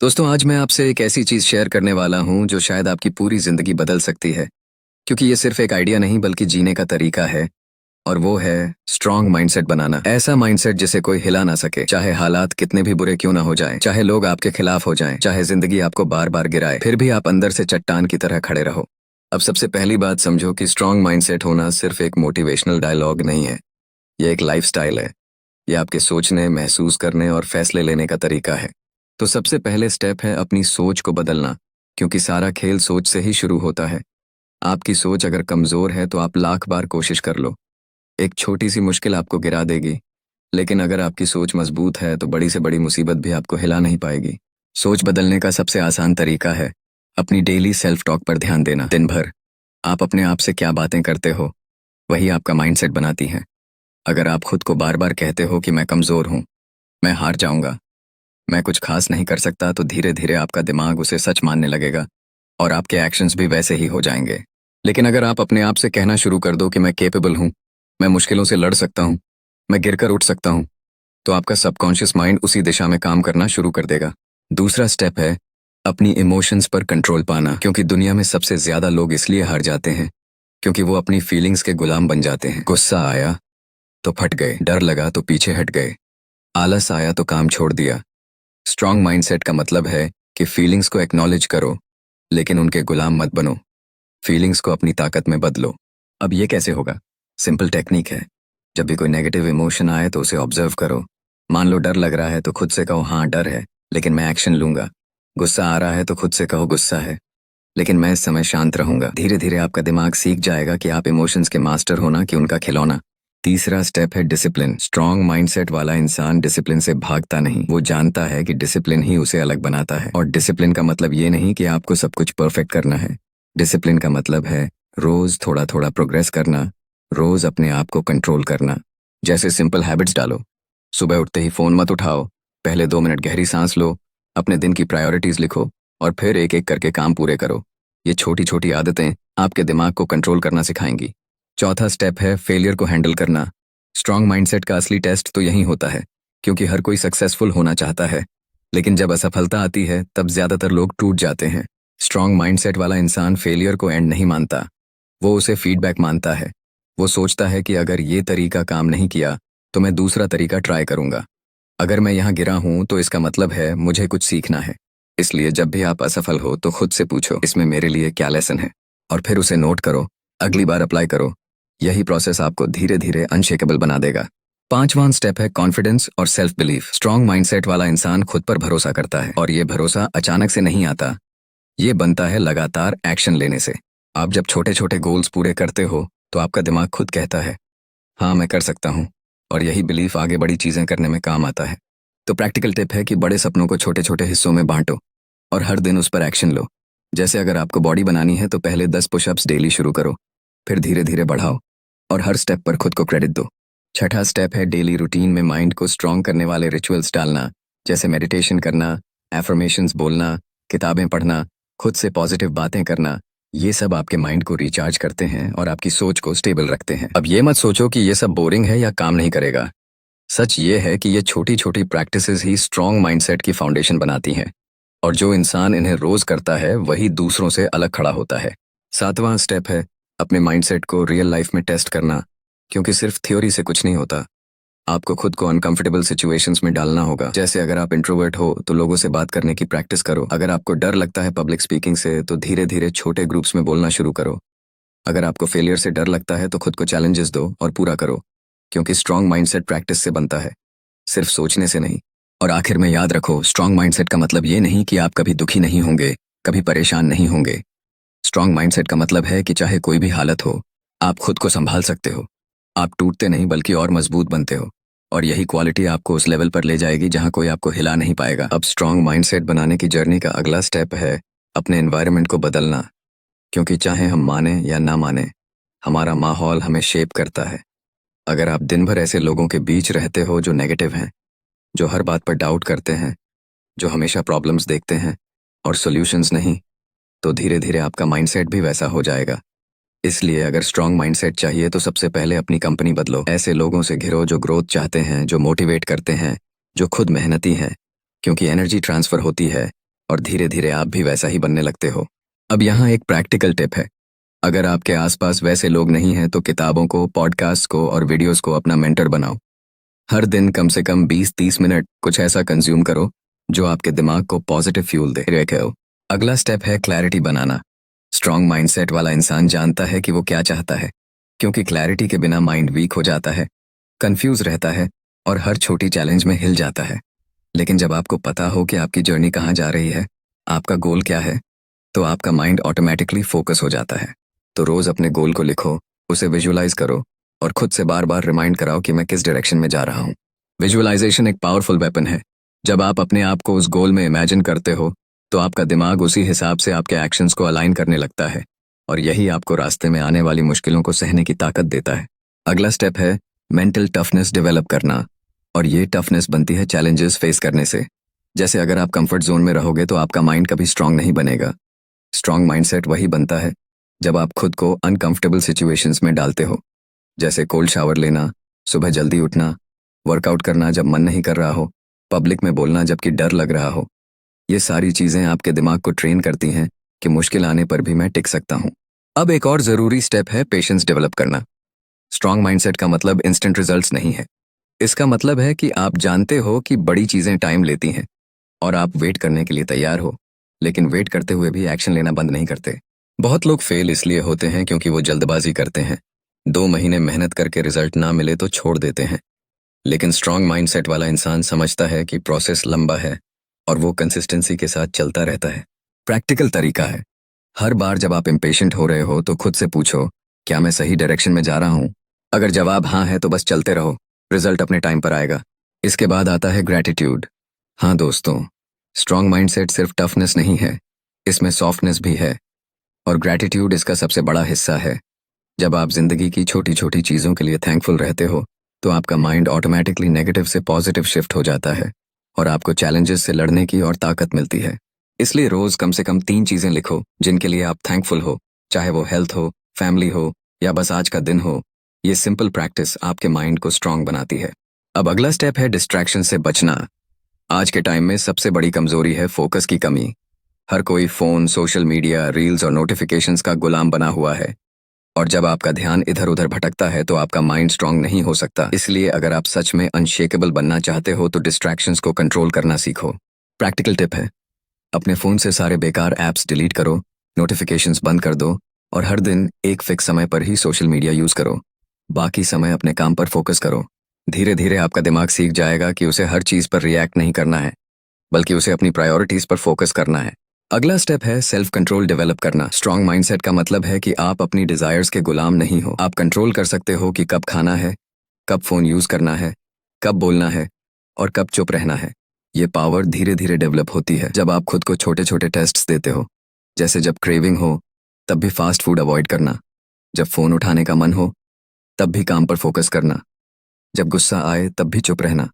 दोस्तों, आज मैं आपसे एक ऐसी चीज़ शेयर करने वाला हूँ जो शायद आपकी पूरी ज़िंदगी बदल सकती है। क्योंकि ये सिर्फ़ एक आइडिया नहीं बल्कि जीने का तरीका है और वो है स्ट्रॉन्ग माइंडसेट बनाना। ऐसा माइंडसेट जिसे कोई हिला ना सके, चाहे हालात कितने भी बुरे क्यों ना हो जाएँ, चाहे लोग आपके खिलाफ हो जाएँ, चाहे ज़िंदगी आपको बार-बार गिराए, फिर भी आप अंदर से चट्टान की तरह खड़े रहो। अब सबसे पहली बात समझो कि स्ट्रॉन्ग माइंडसेट होना सिर्फ़ एक मोटिवेशनल डायलॉग नहीं है, ये एक लाइफ़स्टाइल है। ये आपके सोचने, महसूस करने और फैसले लेने का तरीका है। तो सबसे पहले स्टेप है अपनी सोच को बदलना, क्योंकि सारा खेल सोच से ही शुरू होता है। आपकी सोच अगर कमज़ोर है तो आप लाख बार कोशिश कर लो, एक छोटी सी मुश्किल आपको गिरा देगी। लेकिन अगर आपकी सोच मजबूत है तो बड़ी से बड़ी मुसीबत भी आपको हिला नहीं पाएगी। सोच बदलने का सबसे आसान तरीका है अपनी डेली सेल्फ टॉक पर ध्यान देना। दिन भर आप अपने आप से क्या बातें करते हो, वही आपका माइंडसेट बनाती हैं। अगर आप खुद को बार बार कहते हो कि मैं कमज़ोर हूँ, मैं हार जाऊंगा, मैं कुछ खास नहीं कर सकता, तो धीरे धीरे आपका दिमाग उसे सच मानने लगेगा और आपके एक्शंस भी वैसे ही हो जाएंगे। लेकिन अगर आप अपने आप से कहना शुरू कर दो कि मैं कैपेबल हूँ, मैं मुश्किलों से लड़ सकता हूँ, मैं गिरकर उठ सकता हूँ, तो आपका सबकॉन्शियस माइंड उसी दिशा में काम करना शुरू कर देगा। दूसरा स्टेप है अपनी इमोशंस पर कंट्रोल पाना, क्योंकि दुनिया में सबसे ज्यादा लोग इसलिए हार जाते हैं क्योंकि वो अपनी फीलिंग्स के गुलाम बन जाते हैं। गुस्सा आया तो फट गए, डर लगा तो पीछे हट गए, आलस आया तो काम छोड़ दिया। स्ट्रॉन्ग माइंडसेट का मतलब है कि फीलिंग्स को एक्नॉलेज करो, लेकिन उनके गुलाम मत बनो। फीलिंग्स को अपनी ताकत में बदलो। अब ये कैसे होगा? सिंपल टेक्निक है। जब भी कोई नेगेटिव इमोशन आए तो उसे ऑब्जर्व करो। मान लो डर लग रहा है तो खुद से कहो हाँ डर है, लेकिन मैं एक्शन लूंगा। गुस्सा आ रहा है तो खुद से कहो गुस्सा है, लेकिन मैं इस समय शांत रहूंगा। धीरे धीरे आपका दिमाग सीख जाएगा कि आप इमोशंस के मास्टर होना कि उनका खिलौना। तीसरा स्टेप है डिसिप्लिन। स्ट्रॉन्ग माइंडसेट वाला इंसान डिसिप्लिन से भागता नहीं, वो जानता है कि डिसिप्लिन ही उसे अलग बनाता है। और डिसिप्लिन का मतलब ये नहीं कि आपको सब कुछ परफेक्ट करना है। डिसिप्लिन का मतलब है रोज थोड़ा थोड़ा प्रोग्रेस करना, रोज अपने आप को कंट्रोल करना। जैसे सिंपल हैबिट्स डालो। सुबह उठते ही फोन मत उठाओ, पहले 2 मिनट गहरी सांस लो, अपने दिन की प्रायोरिटीज लिखो और फिर एक एक करके काम पूरे करो। ये छोटी छोटी आदतें आपके दिमाग को कंट्रोल करना सिखाएंगी। चौथा स्टेप है फेलियर को हैंडल करना। स्ट्रॉन्ग माइंडसेट का असली टेस्ट तो यही होता है, क्योंकि हर कोई सक्सेसफुल होना चाहता है, लेकिन जब असफलता आती है तब ज्यादातर लोग टूट जाते हैं। स्ट्रॉन्ग माइंडसेट वाला इंसान फेलियर को एंड नहीं मानता, वो उसे फीडबैक मानता है। वो सोचता है कि अगर ये तरीका काम नहीं किया तो मैं दूसरा तरीका ट्राई करूंगा। अगर मैं यहाँ गिरा हूं तो इसका मतलब है मुझे कुछ सीखना है। इसलिए जब भी आप असफल हो तो खुद से पूछो इसमें मेरे लिए क्या लेसन है, और फिर उसे नोट करो, अगली बार अप्लाई करो। यही प्रोसेस आपको धीरे धीरे अनशेकेबल बना देगा। पांचवां स्टेप है कॉन्फिडेंस और सेल्फ बिलीफ। स्ट्रॉन्ग माइंडसेट वाला इंसान खुद पर भरोसा करता है, और ये भरोसा अचानक से नहीं आता, ये बनता है लगातार एक्शन लेने से। आप जब छोटे छोटे गोल्स पूरे करते हो तो आपका दिमाग खुद कहता है हाँ मैं कर सकता हूँ, और यही बिलीफ आगे बड़ी चीजें करने में काम आता है। तो प्रैक्टिकल टिप है कि बड़े सपनों को छोटे छोटे हिस्सों में बांटो और हर दिन उस पर एक्शन लो। जैसे अगर आपको बॉडी बनानी है तो पहले 10 पुशअप्स डेली शुरू करो, फिर धीरे धीरे बढ़ाओ और हर स्टेप पर खुद को क्रेडिट दो। छठा स्टेप है डेली रूटीन में माइंड को स्ट्रॉन्ग करने वाले रिचुअल्स डालना, जैसे मेडिटेशन करना, एफर्मेशंस बोलना, किताबें पढ़ना, खुद से पॉजिटिव बातें करना। ये सब आपके माइंड को रिचार्ज करते हैं और आपकी सोच को स्टेबल रखते हैं। अब ये मत सोचो कि ये सब बोरिंग है या काम नहीं करेगा। सच ये है कि ये छोटी छोटी प्रैक्टिसेस ही स्ट्रॉन्ग माइंडसेट की फाउंडेशन बनाती हैं, और जो इंसान इन्हें रोज करता है वही दूसरों से अलग खड़ा होता है। सातवां स्टेप है अपने माइंडसेट को रियल लाइफ में टेस्ट करना, क्योंकि सिर्फ थ्योरी से कुछ नहीं होता। आपको खुद को अनकंफर्टेबल सिचुएशंस में डालना होगा। जैसे अगर आप इंट्रोवर्ट हो तो लोगों से बात करने की प्रैक्टिस करो। अगर आपको डर लगता है पब्लिक स्पीकिंग से तो धीरे धीरे छोटे ग्रुप्स में बोलना शुरू करो। अगर आपको फेलियर से डर लगता है तो खुद को चैलेंजेस दो और पूरा करो, क्योंकि स्ट्रॉन्ग माइंडसेट प्रैक्टिस से बनता है, सिर्फ सोचने से नहीं। और आखिर में याद रखो, स्ट्रॉन्ग माइंडसेट का मतलब ये नहीं कि आप कभी दुखी नहीं होंगे, कभी परेशान नहीं होंगे। स्ट्रॉन्ग माइंडसेट का मतलब है कि चाहे कोई भी हालत हो, आप खुद को संभाल सकते हो। आप टूटते नहीं बल्कि और मजबूत बनते हो, और यही क्वालिटी आपको उस लेवल पर ले जाएगी जहां कोई आपको हिला नहीं पाएगा। अब स्ट्रॉन्ग माइंडसेट बनाने की जर्नी का अगला स्टेप है अपने एनवायरनमेंट को बदलना, क्योंकि चाहे हम माने या ना माने, हमारा माहौल हमें शेप करता है। अगर आप दिन भर ऐसे लोगों के बीच रहते हो जो नेगेटिव हैं, जो हर बात पर डाउट करते हैं, जो हमेशा प्रॉब्लम्स देखते हैं और सॉल्यूशंस नहीं, तो धीरे धीरे आपका माइंडसेट भी वैसा हो जाएगा। इसलिए अगर स्ट्रॉन्ग माइंडसेट चाहिए तो सबसे पहले अपनी कंपनी बदलो। ऐसे लोगों से घिरो जो ग्रोथ चाहते हैं, जो मोटिवेट करते हैं, जो खुद मेहनती हैं, क्योंकि एनर्जी ट्रांसफर होती है और धीरे धीरे आप भी वैसा ही बनने लगते हो। अब यहाँ एक प्रैक्टिकल टिप है। अगर आपके आसपास वैसे लोग नहीं हैं तो किताबों को, पॉडकास्ट को और वीडियोस को अपना मेंटर बनाओ। हर दिन कम से कम 20-30 मिनट कुछ ऐसा कंज्यूम करो जो आपके दिमाग को पॉजिटिव फ्यूल दे रहे हो। अगला स्टेप है क्लैरिटी बनाना। स्ट्रॉन्ग माइंडसेट वाला इंसान जानता है कि वो क्या चाहता है, क्योंकि क्लैरिटी के बिना माइंड वीक हो जाता है, कंफ्यूज रहता है और हर छोटी चैलेंज में हिल जाता है। लेकिन जब आपको पता हो कि आपकी जर्नी कहाँ जा रही है, आपका गोल क्या है, तो आपका माइंड ऑटोमेटिकली फोकस हो जाता है। तो रोज अपने गोल को लिखो, उसे विजुअलाइज करो और खुद से बार बार रिमाइंड कराओ कि मैं किस डायरेक्शन में जा रहा हूँ। विजुअलाइजेशन एक पावरफुल वेपन है। जब आप अपने आप को उस गोल में इमेजिन करते हो तो आपका दिमाग उसी हिसाब से आपके एक्शंस को अलाइन करने लगता है और यही आपको रास्ते में आने वाली मुश्किलों को सहने की ताकत देता है। अगला स्टेप है मेंटल टफनेस डेवलप करना, और ये टफनेस बनती है चैलेंजेस फेस करने से। जैसे अगर आप कंफर्ट जोन में रहोगे तो आपका माइंड कभी स्ट्रांग नहीं बनेगा। स्ट्रांग माइंडसेट वही बनता है जब आप खुद को अनकंफर्टेबल सिचुएशंस में डालते हो, जैसे कोल्ड शावर लेना, सुबह जल्दी उठना, वर्कआउट करना जब मन नहीं कर रहा हो, पब्लिक में बोलना जबकि डर लग रहा हो। ये सारी चीजें आपके दिमाग को ट्रेन करती हैं कि मुश्किल आने पर भी मैं टिक सकता हूँ। अब एक और जरूरी स्टेप है पेशेंस डेवलप करना। स्ट्रांग माइंडसेट का मतलब इंस्टेंट रिजल्ट्स नहीं है। इसका मतलब है कि आप जानते हो कि बड़ी चीजें टाइम लेती हैं और आप वेट करने के लिए तैयार हो, लेकिन वेट करते हुए भी एक्शन लेना बंद नहीं करते। बहुत लोग फेल इसलिए होते हैं क्योंकि वो जल्दबाजी करते हैं। 2 महीने मेहनत करके रिजल्ट ना मिले तो छोड़ देते हैं। लेकिन स्ट्रांग माइंडसेट वाला इंसान समझता है कि प्रोसेस लंबा है और वो कंसिस्टेंसी के साथ चलता रहता है। प्रैक्टिकल तरीका है, हर बार जब आप इम्पेशेंट हो रहे हो तो खुद से पूछो, क्या मैं सही डायरेक्शन में जा रहा हूँ? अगर जवाब हाँ है तो बस चलते रहो, रिजल्ट अपने टाइम पर आएगा। इसके बाद आता है ग्रैटिट्यूड। हाँ दोस्तों, स्ट्रांग माइंडसेट सिर्फ टफनेस नहीं है, इसमें सॉफ्टनेस भी है, और ग्रैटिट्यूड इसका सबसे बड़ा हिस्सा है। जब आप जिंदगी की छोटी छोटी चीजों के लिए थैंकफुल रहते हो तो आपका माइंड ऑटोमेटिकली नेगेटिव से पॉजिटिव शिफ्ट हो जाता है और आपको चैलेंजेस से लड़ने की और ताकत मिलती है। इसलिए रोज कम से कम 3 चीजें लिखो जिनके लिए आप थैंकफुल हो, चाहे वो हेल्थ हो, फैमिली हो या बस आज का दिन हो। ये सिंपल प्रैक्टिस आपके माइंड को स्ट्रांग बनाती है। अब अगला स्टेप है डिस्ट्रैक्शन से बचना। आज के टाइम में सबसे बड़ी कमजोरी है फोकस की कमी। हर कोई फोन, सोशल मीडिया, रील्स और नोटिफिकेशंस का गुलाम बना हुआ है, और जब आपका ध्यान इधर उधर भटकता है तो आपका माइंड स्ट्रांग नहीं हो सकता। इसलिए अगर आप सच में अनशेकेबल बनना चाहते हो तो डिस्ट्रैक्शंस को कंट्रोल करना सीखो। प्रैक्टिकल टिप है, अपने फोन से सारे बेकार ऐप्स डिलीट करो, नोटिफिकेशंस बंद कर दो और हर दिन एक फिक्स समय पर ही सोशल मीडिया यूज करो। बाकी समय अपने काम पर फोकस करो। धीरे धीरे आपका दिमाग सीख जाएगा कि उसे हर चीज पर रिएक्ट नहीं करना है, बल्कि उसे अपनी प्रायोरिटीज पर फोकस करना है। अगला स्टेप है सेल्फ कंट्रोल डेवलप करना। स्ट्रांग माइंडसेट का मतलब है कि आप अपनी डिजायर्स के गुलाम नहीं हो। आप कंट्रोल कर सकते हो कि कब खाना है, कब फोन यूज करना है, कब बोलना है और कब चुप रहना है। ये पावर धीरे धीरे डेवलप होती है जब आप खुद को छोटे छोटे टेस्ट्स देते हो, जैसे जब क्रेविंग हो तब भी फास्ट फूड अवॉइड करना, जब फोन उठाने का मन हो तब भी काम पर फोकस करना, जब गुस्सा आए तब भी चुप रहना।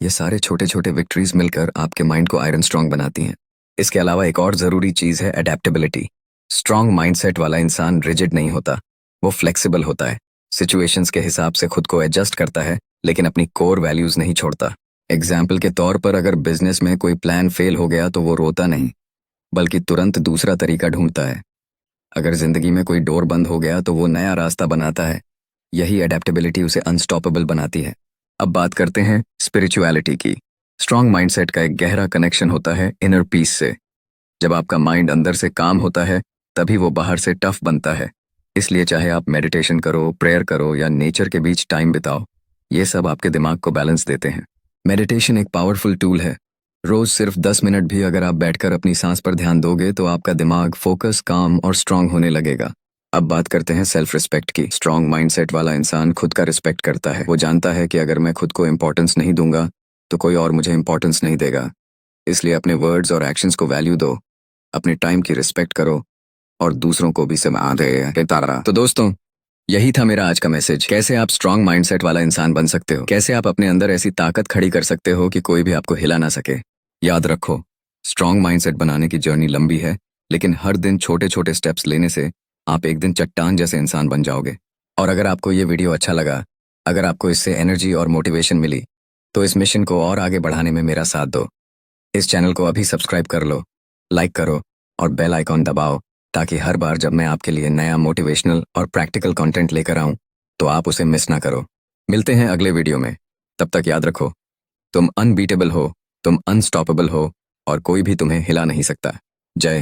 ये सारे छोटे छोटे विक्ट्रीज मिलकर आपके माइंड को आयरन स्ट्रांग बनाती हैं। इसके अलावा एक और जरूरी चीज है अडेप्टेबिलिटी। स्ट्रांग माइंडसेट वाला इंसान रिजिड नहीं होता, वो फ्लेक्सिबल होता है। सिचुएशंस के हिसाब से खुद को एडजस्ट करता है, लेकिन अपनी कोर वैल्यूज नहीं छोड़ता। एग्जाम्पल के तौर पर अगर बिजनेस में कोई प्लान फेल हो गया तो वो रोता नहीं, बल्कि तुरंत दूसरा तरीका ढूंढता है। अगर जिंदगी में कोई डोर बंद हो गया तो वो नया रास्ता बनाता है। यही अडेप्टेबिलिटी उसे अनस्टॉपेबल बनाती है। अब बात करते हैं स्पिरिचुअलिटी की। स्ट्रांग माइंडसेट का एक गहरा कनेक्शन होता है इनर पीस से। जब आपका माइंड अंदर से काम होता है तभी वो बाहर से टफ बनता है। इसलिए चाहे आप मेडिटेशन करो, प्रेयर करो या नेचर के बीच टाइम बिताओ, ये सब आपके दिमाग को बैलेंस देते हैं। मेडिटेशन एक पावरफुल टूल है। रोज सिर्फ 10 मिनट भी अगर आप बैठकर अपनी सांस पर ध्यान दोगे तो आपका दिमाग फोकस, काम और स्ट्रांग होने लगेगा। अब बात करते हैं सेल्फ रिस्पेक्ट की। स्ट्रांग माइंडसेट वाला इंसान खुद का रिस्पेक्ट करता है। वो जानता है कि अगर मैं खुद को इंपॉर्टेंस नहीं दूंगा तो कोई और मुझे इंपॉर्टेंस नहीं देगा। इसलिए अपने वर्ड्स और एक्शंस को वैल्यू दो, अपने टाइम की रिस्पेक्ट करो और दूसरों को भी समा दे तारा। तो दोस्तों, यही था मेरा आज का मैसेज। कैसे आप स्ट्रांग माइंडसेट वाला इंसान बन सकते हो, कैसे आप अपने अंदर ऐसी ताकत खड़ी कर सकते हो कि कोई भी आपको हिला ना सके। याद रखो, स्ट्रांग माइंडसेट बनाने की जर्नी लंबी है, लेकिन हर दिन छोटे छोटे स्टेप्स लेने से आप एक दिन चट्टान जैसे इंसान बन जाओगे। और अगर आपको ये वीडियो अच्छा लगा, अगर आपको इससे एनर्जी और मोटिवेशन मिली, तो इस मिशन को और आगे बढ़ाने में मेरा साथ दो। इस चैनल को अभी सब्सक्राइब कर लो लाइक करो और बेल आइकॉन दबाओ ताकि हर बार जब मैं आपके लिए नया मोटिवेशनल और प्रैक्टिकल कंटेंट लेकर आऊं तो आप उसे मिस ना करो। मिलते हैं अगले वीडियो में। तब तक याद रखो, तुम अनबीटेबल हो, तुम अनस्टॉपेबल हो और कोई भी तुम्हें हिला नहीं सकता। जय